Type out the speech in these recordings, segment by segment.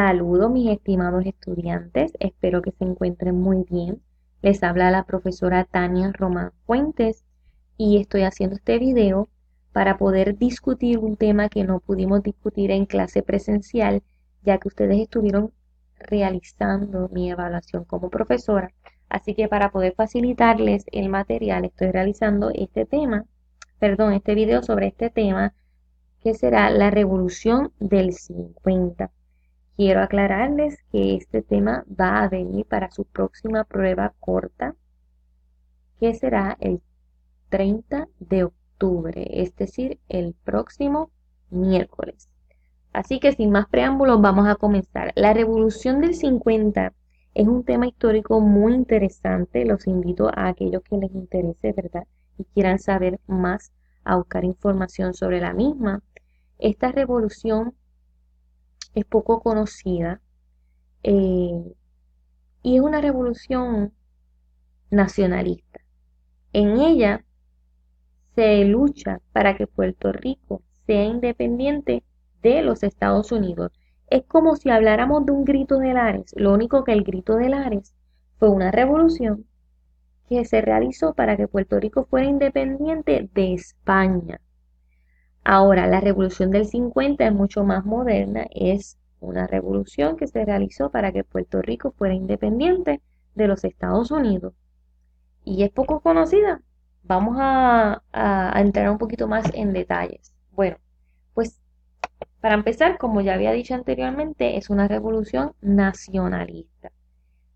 Saludos mis estimados estudiantes, espero que se encuentren muy bien. Les habla la profesora Tania Román Fuentes y estoy haciendo este video para poder discutir un tema que no pudimos discutir en clase presencial, ya que ustedes estuvieron realizando mi evaluación como profesora. Así que para poder facilitarles el material, estoy realizando este video sobre este tema que será la revolución del 50. Quiero aclararles que este tema va a venir para su próxima prueba corta, que será el 30 de octubre, es decir, el próximo miércoles. Así que sin más preámbulos vamos a comenzar. La Revolución del 50 es un tema histórico muy interesante. Los invito a aquellos que les interese, ¿verdad? Y quieran saber más, a buscar información sobre la misma. Esta revolución es poco conocida eh, y es una revolución nacionalista. En ella se lucha para que Puerto Rico sea independiente de los Estados Unidos. Es como si habláramos de un grito de Lares, lo único que el grito de Lares fue una revolución que se realizó para que Puerto Rico fuera independiente de España. Ahora, la revolución del 50 es mucho más moderna, es una revolución que se realizó para que Puerto Rico fuera independiente de los Estados Unidos y es poco conocida. Vamos a entrar un poquito más en detalles. Bueno, pues para empezar, como ya había dicho anteriormente, es una revolución nacionalista.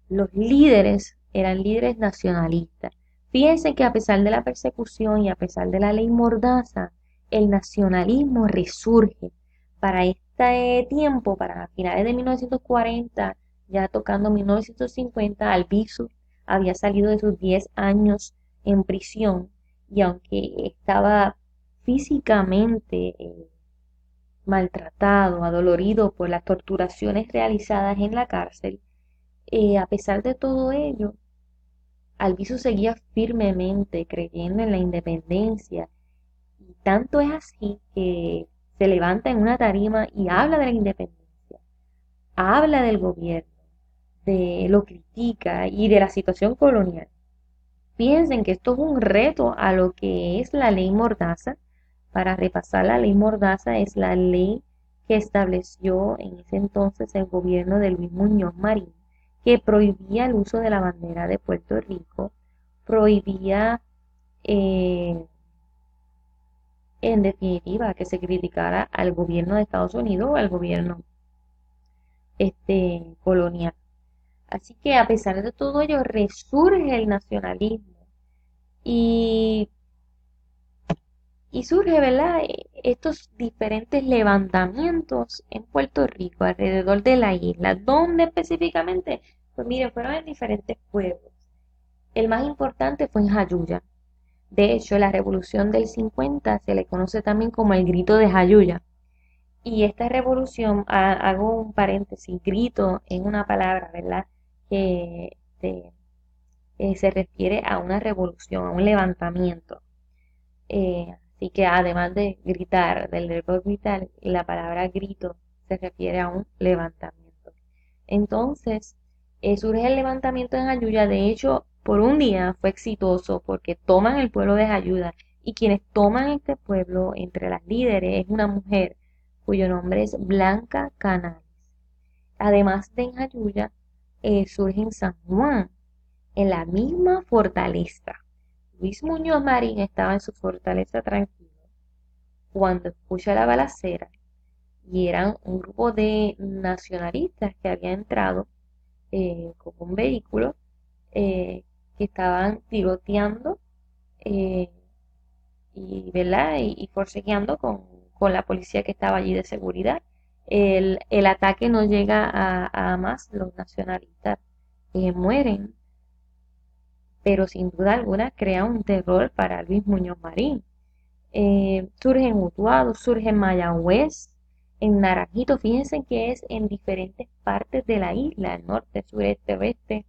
Los líderes eran líderes nacionalistas. Fíjense que a pesar de la persecución y a pesar de la ley Mordaza, el nacionalismo resurge. Para este tiempo, para finales de 1940, ya tocando 1950, Albizu había salido de sus 10 años en prisión y aunque estaba físicamente maltratado, adolorido por las torturaciones realizadas en la cárcel, a pesar de todo ello, Albizu seguía firmemente creyendo en la independencia y tanto es así que se levanta en una tarima y habla de la independencia, habla del gobierno, lo critica y de la situación colonial. Piensen que esto es un reto a lo que es la ley Mordaza. Para repasar, la ley Mordaza es la ley que estableció en ese entonces el gobierno de Luis Muñoz Marín, que prohibía el uso de la bandera de Puerto Rico, prohibía eh, en definitiva que se criticara al gobierno de Estados Unidos o al gobierno colonial. Así que a pesar de todo ello resurge el nacionalismo y Y surge, ¿verdad? Estos diferentes levantamientos en Puerto Rico, alrededor de la isla. ¿Dónde específicamente? Pues miren, fueron en diferentes pueblos. El más importante fue en Jayuya. De hecho, la revolución del 50 se le conoce también como el grito de Jayuya. Y esta revolución, hago un paréntesis, grito es una palabra, ¿verdad? Que se refiere a una revolución, a un levantamiento. Así que además de gritar, del verbo gritar, la palabra grito se refiere a un levantamiento. Entonces, surge el levantamiento en Jayuya. De hecho, por un día fue exitoso porque toman el pueblo de Jayuya y quienes toman este pueblo entre las líderes es una mujer cuyo nombre es Blanca Canales. Además de en Jayuya, surge en San Juan, en la misma fortaleza. Luis Muñoz Marín estaba en su fortaleza tranquilo cuando escucha la balacera y eran un grupo de nacionalistas que había entrado con un vehículo que estaban tiroteando eh, ¿verdad? Y forcejeando con la policía que estaba allí de seguridad. El ataque no llega a más, los nacionalistas mueren, pero sin duda alguna crea un terror para Luis Muñoz Marín. Surge en Utuado, surge en Mayagüez, en Naranjito, fíjense que es en diferentes partes de la isla, el norte, sureste, oeste,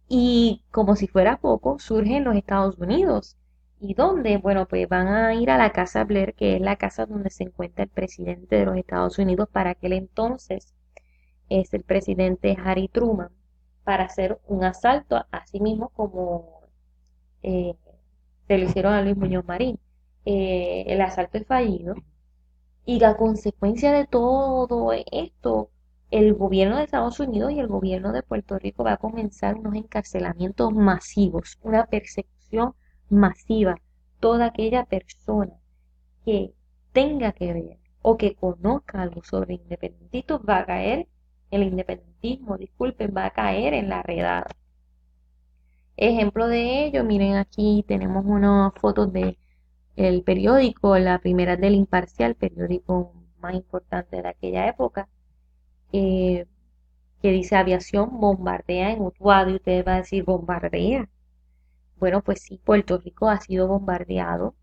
y como si fuera poco, surge en los Estados Unidos. ¿Y dónde? Bueno, pues van a ir a la Casa Blair, que es la casa donde se encuentra el presidente de los Estados Unidos para aquel entonces. es el presidente Harry Truman para hacer un asalto, así mismo como eh, se lo hicieron a Luis Muñoz Marín. El asalto es fallido y a consecuencia de todo esto, el gobierno de Estados Unidos y el gobierno de Puerto Rico va a comenzar unos encarcelamientos masivos, una persecución masiva. Toda aquella persona que tenga que ver o que conozca algo sobre independentistas va a caer, el independentismo, disculpen, va a caer en la redada. Ejemplo de ello, miren aquí tenemos unas fotos de el periódico, la primera del Imparcial, periódico más importante de aquella época, eh, que dice aviación bombardea en Utuado y ustedes van a decir bombardea. Bueno, pues sí, Puerto Rico ha sido bombardeado.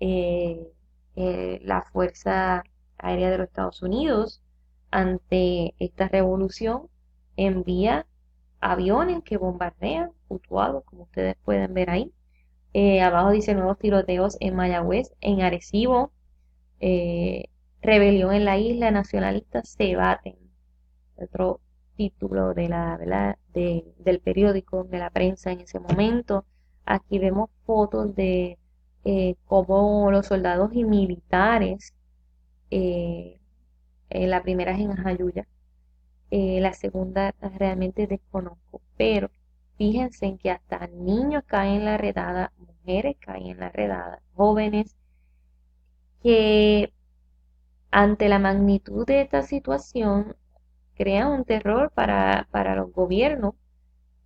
eh, la Fuerza Aérea de los Estados Unidos, ante esta revolución, envía aviones que bombardean Utuado, como ustedes pueden ver ahí. Abajo dice nuevos tiroteos en Mayagüez, en Arecibo, eh, rebelión en la isla, nacionalistas se baten. Otro título de del periódico, de la prensa en ese momento. Aquí vemos fotos de cómo los soldados y militares, eh, la primera es en Jayuya, la segunda realmente desconozco, pero fíjense en que hasta niños caen en la redada, mujeres caen en la redada, jóvenes que ante la magnitud de esta situación crean un terror para los gobiernos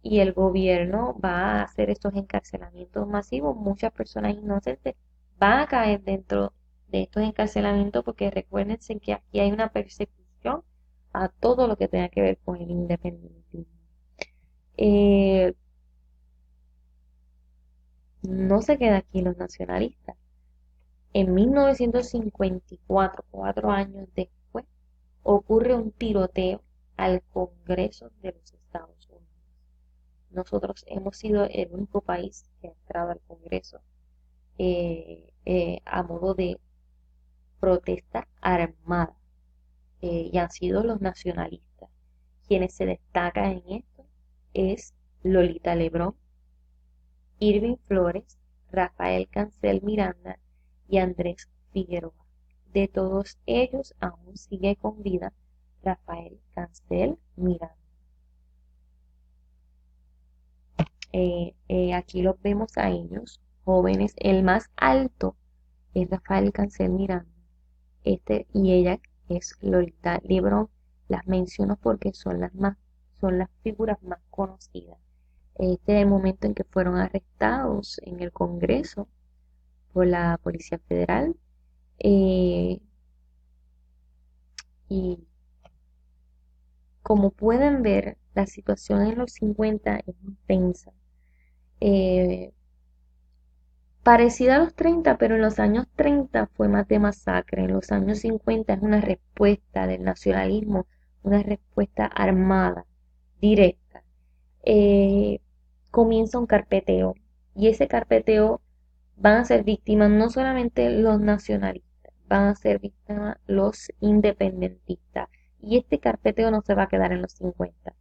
y el gobierno va a hacer estos encarcelamientos masivos. Muchas personas inocentes van a caer dentro de estos encarcelamientos porque recuérdense que aquí hay una persecución a todo lo que tenga que ver con el independentismo. Eh, no se queda aquí los nacionalistas. En 1954, 4 años después, ocurre un tiroteo al Congreso de los Estados Unidos. Nosotros hemos sido el único país que ha entrado al Congreso a modo de protesta armada y han sido los nacionalistas. Quienes se destacan en esto es Lolita Lebrón, Irving Flores, Rafael Cancel Miranda y Andrés Figueroa. De todos ellos aún sigue con vida Rafael Cancel Miranda. Aquí los vemos a ellos, jóvenes. El más alto es Rafael Cancel Miranda. Y ella es Lolita Lebrón. Las menciono porque son las figuras más conocidas. Este es el momento en que fueron arrestados en el Congreso por la Policía Federal. eh, y como pueden ver, la situación en los 50 es intensa. Eh, Parecida a los 30, pero en los años 30 fue más de masacre. En los años 50 es una respuesta del nacionalismo, una respuesta armada, directa. Eh, Comienza un carpeteo y ese carpeteo van a ser víctimas no solamente los nacionalistas, van a ser víctimas los independentistas. Y este carpeteo no se va a quedar en los 50.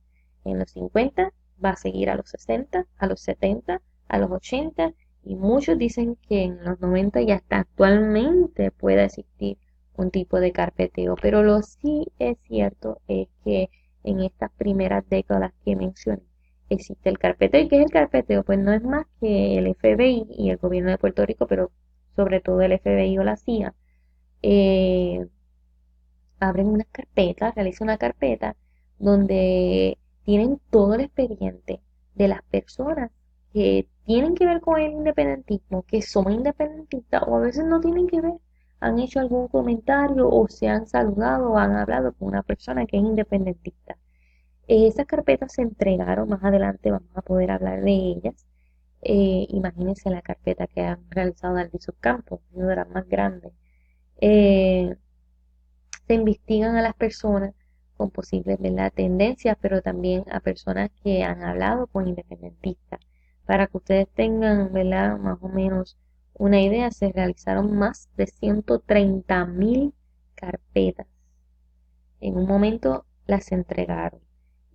En los 50 va a seguir a los 60, a los 70, a los 80 y muchos dicen que en los 90 y hasta actualmente puede existir un tipo de carpeteo. Pero lo sí es cierto es que en estas primeras décadas que mencioné, existe el carpeteo. ¿Y qué es el carpeteo? Pues no es más que el FBI y el gobierno de Puerto Rico, pero sobre todo el FBI o la CIA, eh, abren una carpeta, realizan una carpeta donde tienen todo el expediente de las personas que tienen que ver con el independentismo, que son independentistas o a veces no tienen que ver, han hecho algún comentario o se han saludado o han hablado con una persona que es independentista. Esas carpetas se entregaron, más adelante vamos a poder hablar de ellas. Imagínense la carpeta que han realizado Albizu Campos, una de las más grandes. Eh, Se investigan a las personas con posibles, ¿verdad?, tendencias, pero también a personas que han hablado con independentistas. Para que ustedes tengan, ¿verdad?, más o menos una idea, se realizaron más de 130.000 carpetas. En un momento las entregaron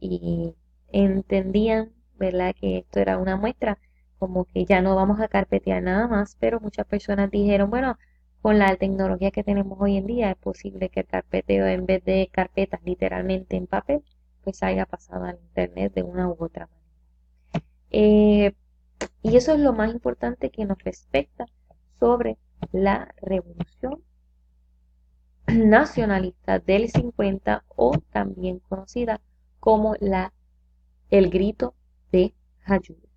y entendían, ¿verdad?, que esto era una muestra, como que ya no vamos a carpetear nada más, pero muchas personas dijeron, bueno, con la tecnología que tenemos hoy en día es posible que el carpeteo en vez de carpetas literalmente en papel, pues haya pasado al internet de una u otra manera. Eh, y eso es lo más importante que nos respecta sobre la revolución nacionalista del 50 o también conocida como el grito de Ayuda.